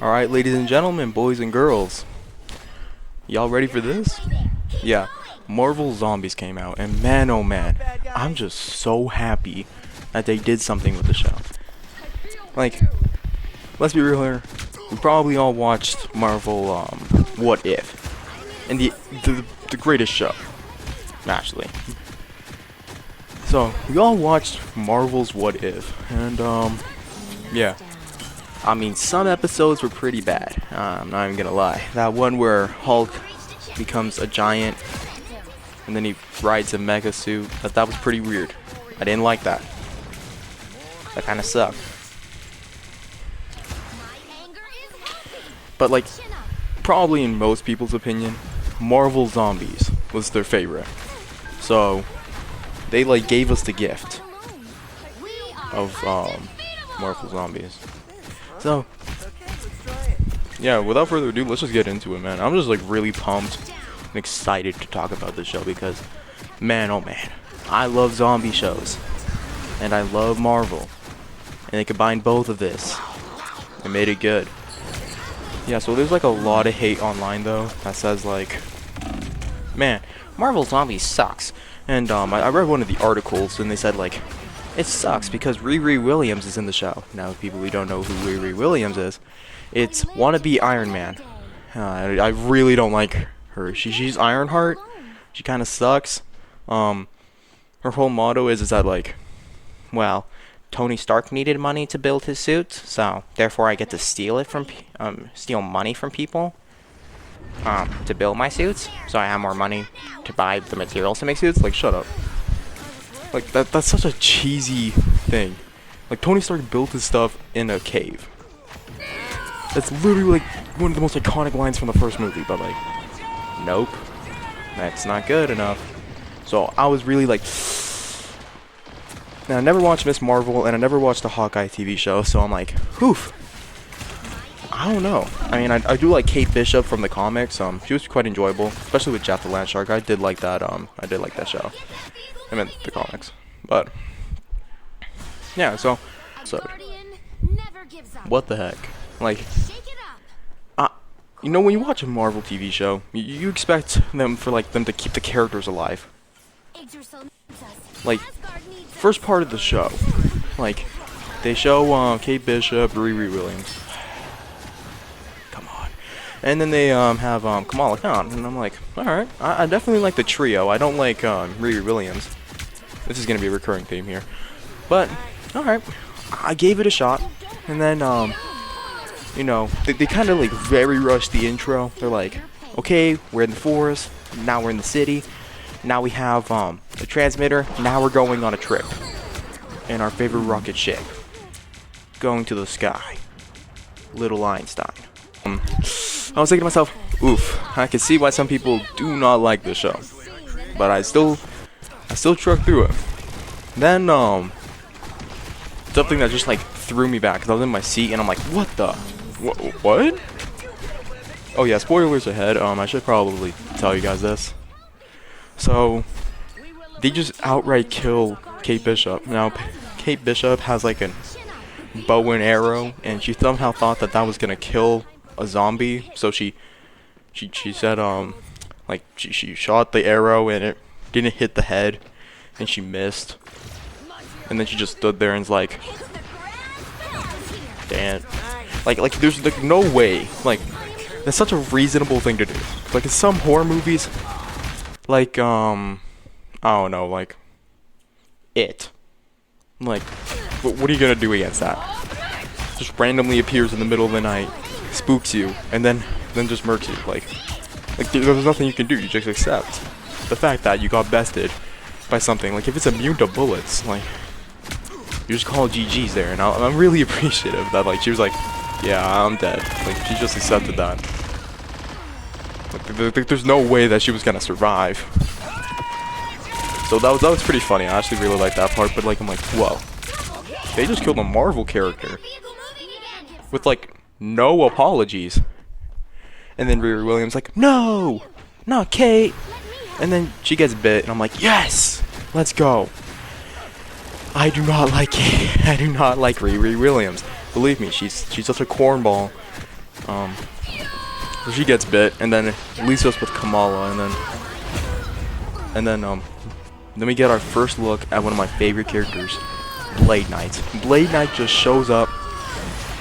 Alright, ladies and gentlemen, boys and girls. Y'all ready for this? Yeah, Marvel Zombies came out, and man oh man, I'm just so happy that they did something with the show. Like, let's be real here, we probably all watched Marvel, What If? And the greatest show, actually. So, we all watched Marvel's What If, and, yeah. I mean, some episodes were pretty bad. I'm not even gonna lie. That one where Hulk becomes a giant and then he rides a mega suit, that was pretty weird. I didn't like that. That kind of sucked. But like, probably in most people's opinion, Marvel Zombies was their favorite. So, they like gave us the gift of Marvel Zombies. So, yeah, without further ado, let's just get into it, man. I'm just like really pumped and excited to talk about this show because, man, oh man, I love zombie shows and I love Marvel, and they combined both of this and made it good. Yeah, so there's like a lot of hate online though that says like, man, Marvel Zombies sucks. And I read one of the articles and they said like, it sucks because Riri Williams is in the show. Now, people who don't know who Riri Williams is, it's wannabe Iron Man. I really don't like her. She's Ironheart. She kind of sucks. Her whole motto is that like, well, Tony Stark needed money to build his suit, so therefore I get to steal money from people, to build my suits, so I have more money to buy the materials to make suits. Like, shut up. Like, that's such a cheesy thing. Like, Tony Stark built his stuff in a cave. That's literally, like, one of the most iconic lines from the first movie, but, like, nope. That's not good enough. So, I was really, like... Now, I never watched Miss Marvel, and I never watched the Hawkeye TV show, so I'm like, oof. I don't know. I mean, I do like Kate Bishop from the comics. She was quite enjoyable, especially with Jeff the Land Shark. I did like that show. I meant the comics, but yeah. So what the heck? Like, you know, when you watch a Marvel TV show, you expect them to keep the characters alive. Like, first part of the show, like they show Kate Bishop, Riri Williams. Come on. And then they have Kamala Khan, and I'm like, all right, I definitely like the trio. I don't like Riri Williams. This is gonna be a recurring theme here, but all right, I gave it a shot, and then you know, they kind of like very rushed the intro. They're like, okay, we're in the forest, now we're in the city, now we have the transmitter, now we're going on a trip in our favorite rocket ship, going to the sky, little Einstein. I was thinking to myself, oof, I can see why some people do not like this show, but I still trucked through it. Then something that just like threw me back, because I was in my seat and I'm like, what the what? Oh yeah, spoilers ahead. I should probably tell you guys this. So they just outright kill Kate Bishop. Now Kate Bishop has like a bow and arrow, and she somehow thought that was gonna kill a zombie, so she said like she shot the arrow and it didn't hit the head and she missed, and then she just stood there and was like, damn, like there's like no way, like that's such a reasonable thing to do. Like in some horror movies, like I don't know, like It, like what are you gonna do against that? Just randomly appears in the middle of the night, spooks you, and then just murks you. Like there's nothing you can do. You just accept the fact that you got bested by something. Like if it's immune to bullets, like you just call GG's there. And I'm really appreciative that like she was like, yeah, I'm dead. Like she just accepted that. Like there's no way that she was gonna survive. So that was pretty funny. I actually really like that part. But like I'm like, whoa, they just killed a Marvel character with like no apologies. And then Riri Williams like, no, not Kate. And then she gets bit, and I'm like, yes, let's go. I do not like it. I do not like Riri Williams. Believe me, she's such a cornball. So she gets bit, and then it leaves us with Kamala, and then we get our first look at one of my favorite characters, Blade Knight. Blade Knight just shows up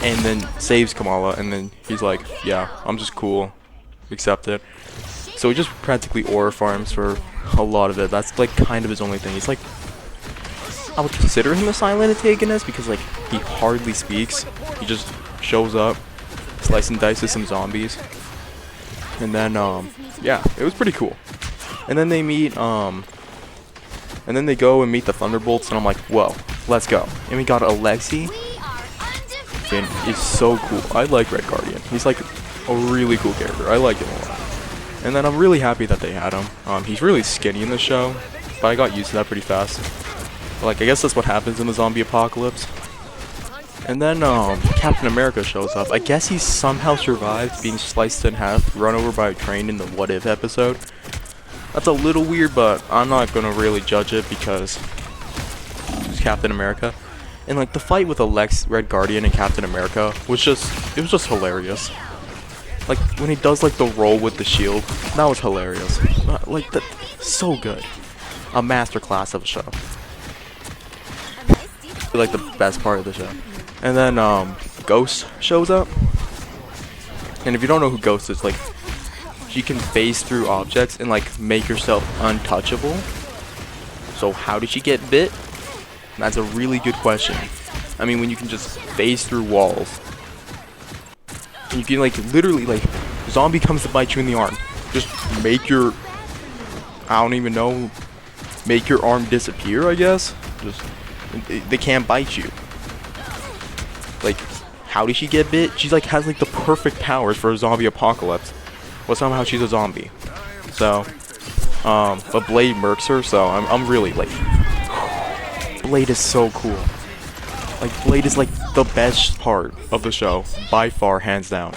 and then saves Kamala, and then he's like, yeah, I'm just cool, accept it. So he just practically aura farms for a lot of it. That's like kind of his only thing. He's like, I would consider him a silent antagonist because like he hardly speaks. He just shows up, slice and dices some zombies, and then yeah, it was pretty cool. And then they meet and then they go and meet the Thunderbolts, and I'm like, whoa, let's go. And we got Alexei. And he's so cool. I like Red Guardian. He's like a really cool character. I like him a lot. And then I'm really happy that they had him. He's really skinny in the show, but I got used to that pretty fast. But, like, I guess that's what happens in the zombie apocalypse. And then Captain America shows up. I guess he somehow survived being sliced in half, run over by a train in the What If episode. That's a little weird, but I'm not gonna really judge it because it's Captain America. And like the fight with Red Guardian and Captain America was just hilarious. Like when he does like the roll with the shield, that was hilarious. Like that, so good. A masterclass of a show. Like the best part of the show. And then Ghost shows up. And if you don't know who Ghost is, like she can phase through objects and like make herself untouchable. So how did she get bit? That's a really good question. I mean, when you can just phase through walls, and you can like literally like, zombie comes to bite you in the arm, just make your, I don't even know, make your arm disappear. I guess just they can't bite you. Like, how did she get bit? She's like has like the perfect powers for a zombie apocalypse, but somehow she's a zombie. So, but Blade murks her. So I'm really like. Blade is so cool. Like, Blade is like the best part of the show, by far, hands down.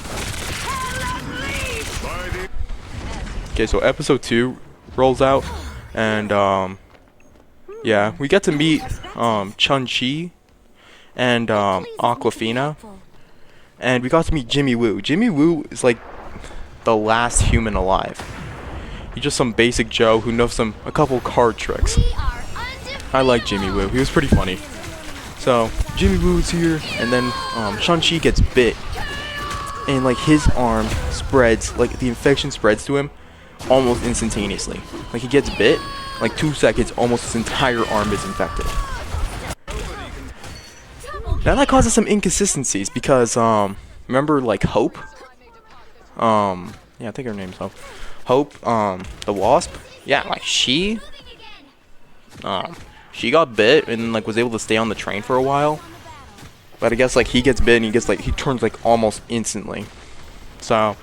Okay, so episode 2 rolls out, and yeah, we get to meet Chun-Chi and Aquafina, and we got to meet Jimmy Woo. Jimmy Woo is like the last human alive. He's just some basic Joe who knows a couple card tricks. I like Jimmy Woo. He was pretty funny. So Jimmy Woo's here, and then Shang-Chi gets bit, and like his arm spreads, like the infection spreads to him almost instantaneously. Like he gets bit, like 2 seconds, almost his entire arm is infected. Now that causes some inconsistencies because remember like Hope? Yeah, I think her name's Hope. Hope, the Wasp. Yeah, like she got bit and like was able to stay on the train for a while. But I guess like he gets bit and he turns like almost instantly. So,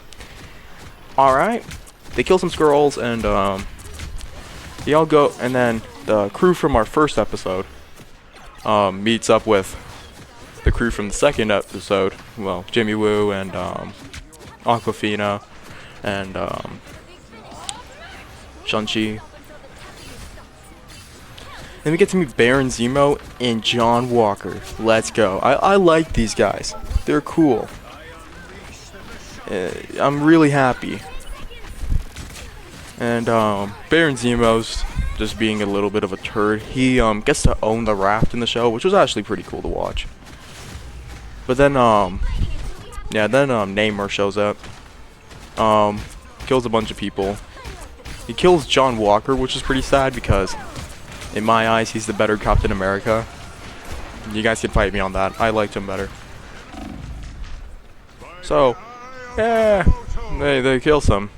all right, they kill some squirrels and they all go, and then the crew from our first episode meets up with the crew from the second episode. Well, Jimmy Woo and Aquafina and Shang-Chi. Then we get to meet Baron Zemo and John Walker. Let's go. I like these guys. They're cool. I'm really happy. And Baron Zemo's just being a little bit of a turd. He gets to own the raft in the show, which was actually pretty cool to watch. But then yeah, then Namor shows up. Kills a bunch of people. He kills John Walker, which is pretty sad because in my eyes, he's the better Captain America. You guys can fight me on that. I liked him better. So, yeah, they kill some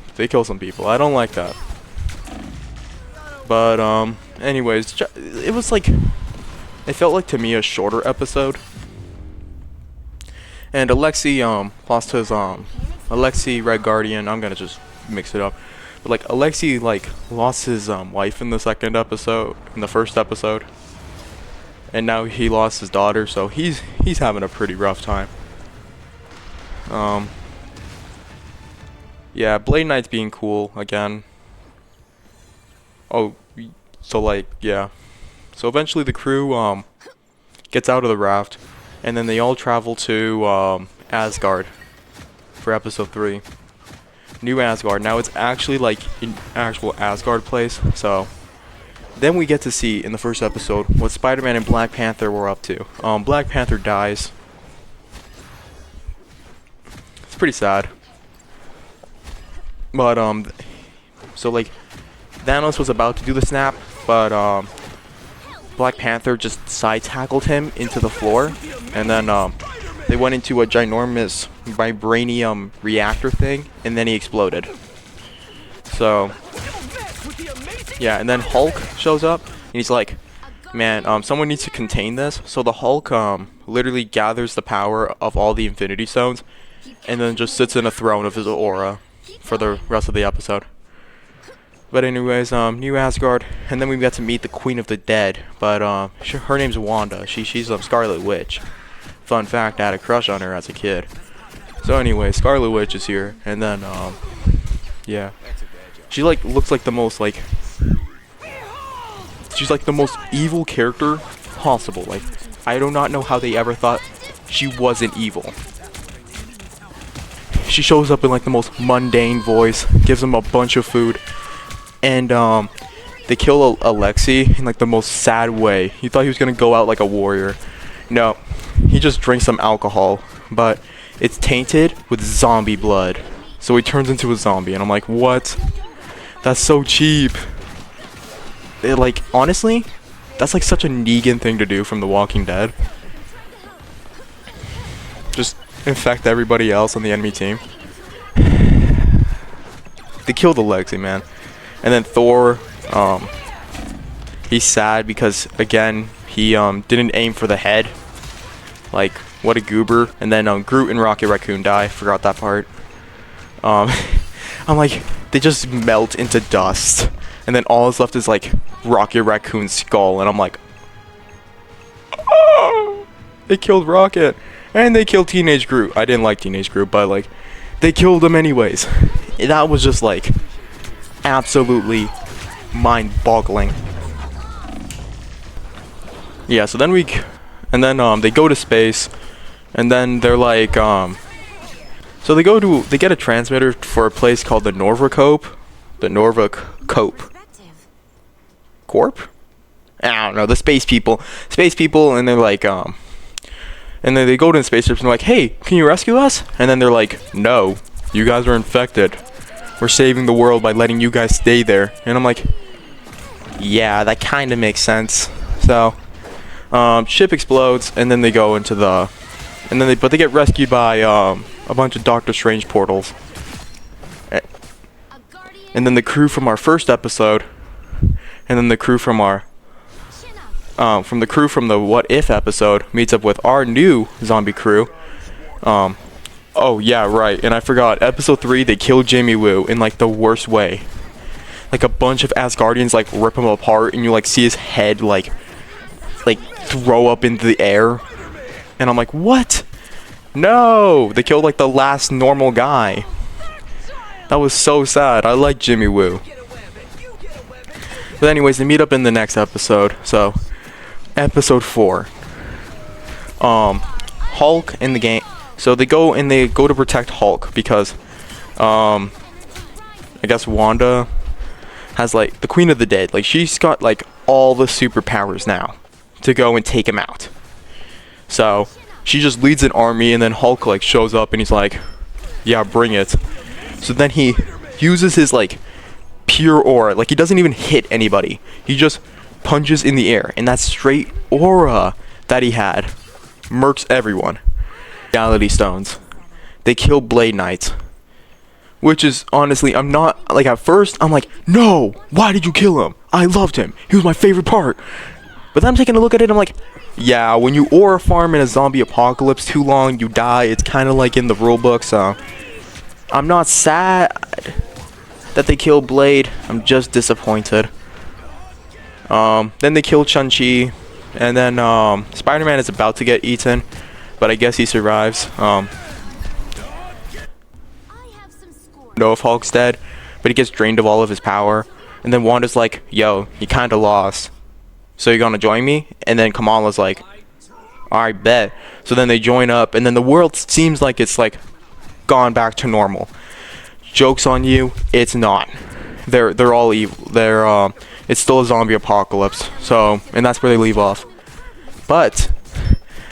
people. I don't like that. But anyways, it was like, it felt like to me a shorter episode. And Alexei lost his Alexei Red Guardian. I'm gonna just mix it up. But like Alexei like lost his wife in the first episode, and now he lost his daughter, so he's having a pretty rough time. Yeah, Blade Knight's being cool again. Oh, so like yeah, so eventually the crew gets out of the raft, and then they all travel to Asgard for episode 3. New Asgard. Now it's actually like an actual Asgard place. So then we get to see in the first episode what Spider-Man and Black Panther were up to. Black Panther dies. It's pretty sad. But so like Thanos was about to do the snap, but Black Panther just side tackled him into the floor, and then they went into a ginormous vibranium reactor thing, and then he exploded. So yeah, and then Hulk shows up, and he's like, man, someone needs to contain this. So the Hulk literally gathers the power of all the Infinity Stones, and then just sits in a throne of his aura for the rest of the episode. But anyways, New Asgard, and then we got to meet the Queen of the Dead, but her name's Wanda. She's a Scarlet Witch. Fun fact, I had a crush on her as a kid. So anyway, Scarlet Witch is here, and then yeah, she like looks like the most like, she's like the most evil character possible. Like, I do not know how they ever thought she wasn't evil. She shows up in like the most mundane voice, gives him a bunch of food, and they kill Alexei in like the most sad way. You thought he was gonna go out like a warrior. No, he just drinks some alcohol, but it's tainted with zombie blood, so he turns into a zombie, and I'm like, what? That's so cheap. Like, honestly, that's like such a Negan thing to do from The Walking Dead. Just infect everybody else on the enemy team. They killed Alexei, man. And then Thor, he's sad because, again, he didn't aim for the head. Like, what a goober. And then Groot and Rocket Raccoon die. Forgot that part. I'm like, they just melt into dust. And then all that's left is like Rocket Raccoon's skull. And I'm like, oh, they killed Rocket. And they killed Teenage Groot. I didn't like Teenage Groot, but like, they killed him anyways. That was just like absolutely mind-boggling. Yeah, so then they go to space, and then they're like, so they get a transmitter for a place called the Norvacope. The Norvacope Corp? I don't know, the space people, and they're like, and then they go to the spaceships and they're like, hey, can you rescue us? And then they're like, no, you guys are infected. We're saving the world by letting you guys stay there. And I'm like, yeah, that kind of makes sense. So, ship explodes, and then they go into the, but they get rescued by a bunch of Doctor Strange portals. And then the crew from our first episode, and then the crew from the What If episode meets up with our new zombie crew. Oh yeah, right, and I forgot, episode 3, they kill Jimmy Woo in like the worst way. Like a bunch of Asgardians like rip him apart, and you like see his head like throw up into the air. And I'm like, what? No! They killed like the last normal guy. That was so sad. I like Jimmy Woo. But anyways, they meet up in the next episode. So, episode 4. Hulk in the game. So they go to protect Hulk because, I guess Wanda has like the Queen of the Dead. Like, she's got like all the superpowers now to go and take him out. So she just leads an army, and then Hulk like shows up and he's like, yeah, bring it. So then he uses his like pure aura. Like, he doesn't even hit anybody. He just punches in the air, and that straight aura that he had murks everyone. Reality Stones. They kill Blade Knight. Which is, honestly, I'm not, like, at first, I'm like, no! Why did you kill him? I loved him. He was my favorite part. But then I'm taking a look at it, I'm like, yeah, when you aura farm in a zombie apocalypse too long, you die. It's kind of like in the rulebook, so I'm not sad that they killed Blade. I'm just disappointed. Then they kill Shang-Chi, and then Spider-Man is about to get eaten, but I guess he survives. Know if Hulk's dead, but he gets drained of all of his power, and then Wanda's like, yo, you kinda lost, so you're gonna join me? And then Kamala's like, Alright, bet. So then they join up, and then the world seems like it's like gone back to normal. Joke's on you, it's not. They're all evil. It's still a zombie apocalypse. So, and that's where they leave off. But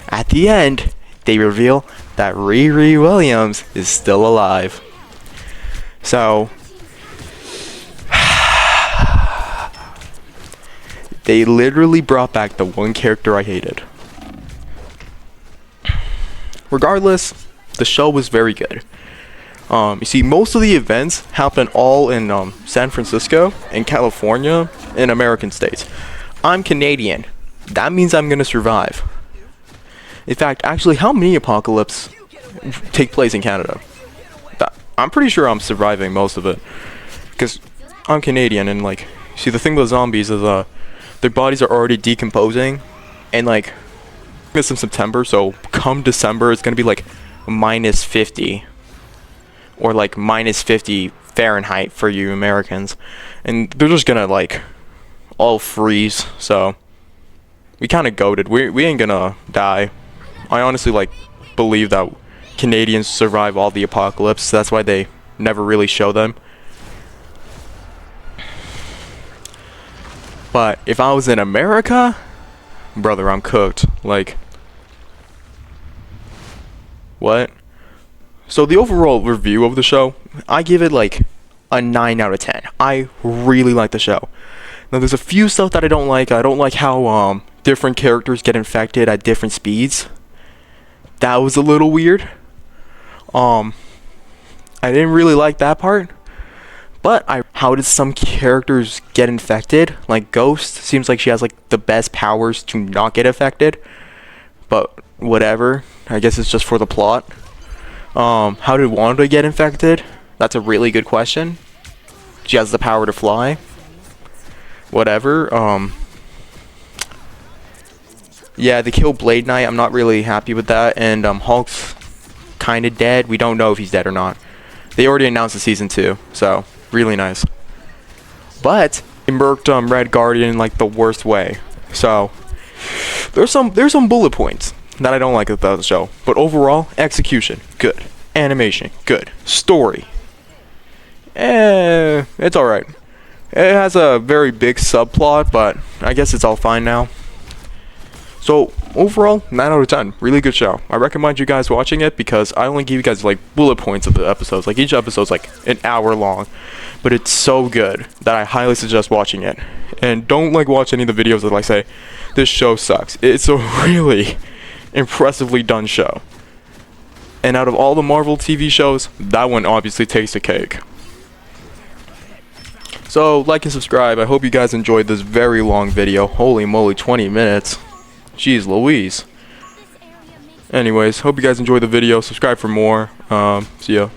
at the end, they reveal that Riri Williams is still alive. So they literally brought back the one character I hated. Regardless, the show was very good. You see, most of the events happen all in San Francisco, in California, in American states. I'm Canadian. That means I'm gonna survive. In fact, actually, how many apocalypses take place in Canada? I'm pretty sure I'm surviving most of it, because I'm Canadian, and like, see, the thing with zombies is their bodies are already decomposing, and like, it's in September, so come December, it's gonna be like -50, or like -50 Fahrenheit for you Americans, and they're just gonna like all freeze. So we kind of goated. We ain't gonna die. I honestly like believe that Canadians survive all the apocalypse. That's why they never really show them. But if I was in America, brother, I'm cooked. Like, what? So the overall review of the show, I give it like a 9 out of 10. I really like the show. Now there's a few stuff that I don't like. I don't like how different characters get infected at different speeds. That was a little weird. I didn't really like that part. But how did some characters get infected? Like Ghost seems like she has like the best powers to not get affected. But whatever. I guess it's just for the plot. How did Wanda get infected? That's a really good question. She has the power to fly. Whatever. Yeah, they killed Blade Knight. I'm not really happy with that. And Hulk's kind of dead. We don't know if he's dead or not. They already announced the season 2, so really nice. But they murked Red Guardian in like the worst way. So there's some bullet points that I don't like about the show. But overall, execution good, animation good, story it's alright. It has a very big subplot, but I guess it's all fine now. So overall, 9 out of 10. Really good show. I recommend you guys watching it because I only give you guys like bullet points of the episodes. Like each episode's like an hour long, but it's so good that I highly suggest watching it. And don't like watch any of the videos that like say this show sucks. It's a really impressively done show. And out of all the Marvel TV shows, that one obviously takes the cake. So like and subscribe. I hope you guys enjoyed this very long video. Holy moly, 20 minutes. Jeez Louise. Anyways, hope you guys enjoyed the video. Subscribe for more. See ya.